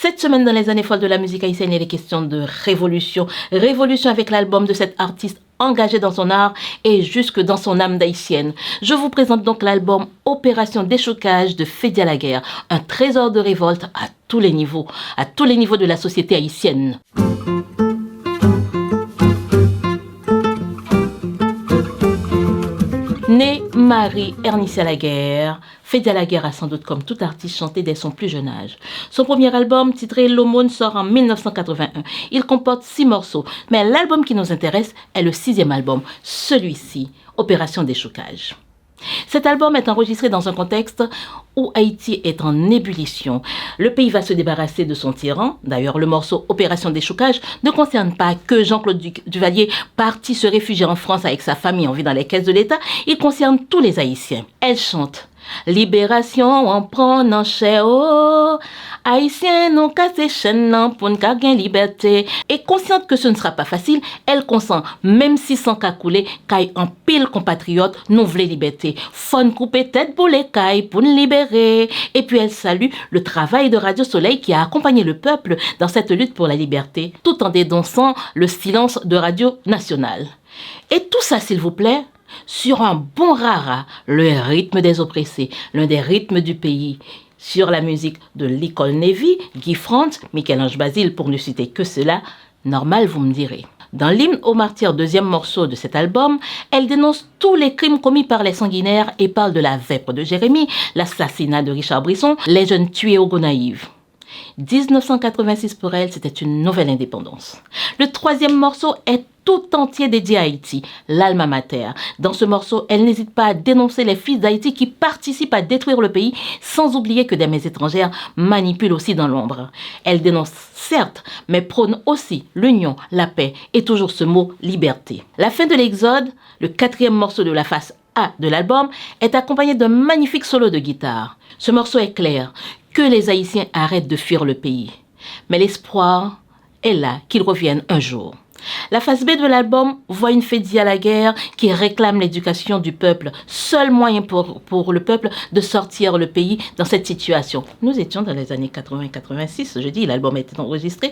Cette semaine, dans les années folles de la musique haïtienne, il est question de révolution. Révolution avec l'album de cet artiste engagé dans son art et jusque dans son âme d'haïtienne. Je vous présente donc l'album Opération Déchocage de Fédia Laguerre, un trésor de révolte à tous les niveaux de la société haïtienne. Née Marie Ernicia Laguerre, Fédia Laguerre a sans doute comme tout artiste chanté dès son plus jeune âge. Son premier album, titré L'Aumône, sort en 1981. Il comporte 6 morceaux, mais l'album qui nous intéresse est le 6e album, celui-ci, Opération Déchocage. Cet album est enregistré dans un contexte où Haïti est en ébullition. Le pays va se débarrasser de son tyran. D'ailleurs, le morceau Opération Déchocage ne concerne pas que Jean-Claude Duvalier, parti se réfugier en France avec sa famille en vie dans les caisses de l'État. Il concerne tous les Haïtiens. Elle chante « Libération, on prend en chair, oh, Haïtiens, nous cassez chaîne pour nous gagner liberté. » Et consciente que ce ne sera pas facile, elle consent, même si sans cas couler, qu'aille en pile compatriotes, nous voulons liberté. Fon couper tête pour les cailles pour nous libérer. Et puis elle salue le travail de Radio Soleil qui a accompagné le peuple dans cette lutte pour la liberté, tout en dénonçant le silence de Radio Nationale. Et tout ça, s'il vous plaît, sur un bon rara, le rythme des oppressés, l'un des rythmes du pays, sur la musique de Nicole Nevy, Guy Frantz, Michel-Ange Basile, pour ne citer que cela, normal vous me direz. Dans l'hymne aux martyrs, deuxième morceau de cet album, elle dénonce tous les crimes commis par les sanguinaires et parle de la vêpre de Jérémie, l'assassinat de Richard Brisson, les jeunes tués au Gonaïve. 1986 pour elle, c'était une nouvelle indépendance. Le 3e morceau est tout entier dédié à Haïti, l'alma mater. Dans ce morceau, elle n'hésite pas à dénoncer les fils d'Haïti qui participent à détruire le pays, sans oublier que des mains étrangères manipulent aussi dans l'ombre. Elle dénonce certes, mais prône aussi l'union, la paix et toujours ce mot liberté. La fin de l'Exode, le 4e morceau de la face A de l'album, est accompagné d'un magnifique solo de guitare. Ce morceau est clair, que les Haïtiens arrêtent de fuir le pays. Mais l'espoir est là qu'ils reviennent un jour. La face B de l'album voit une Fédia Laguerre qui réclame l'éducation du peuple, seul moyen pour le peuple de sortir le pays dans cette situation. Nous étions dans les années 80-86, je dis, l'album a été enregistré.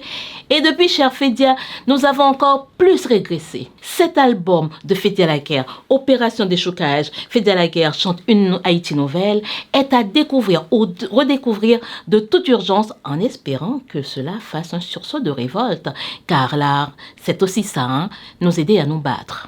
Et depuis, chère Fédia, nous avons encore plus régressé. Cet album de Fédia Laguerre, Opération Déchocage, Fédia Laguerre chante une Haïti nouvelle, est à découvrir ou redécouvrir de toute urgence en espérant que cela fasse un sursaut de révolte. Car l'art, c'est aussi ça, nous aider à nous battre.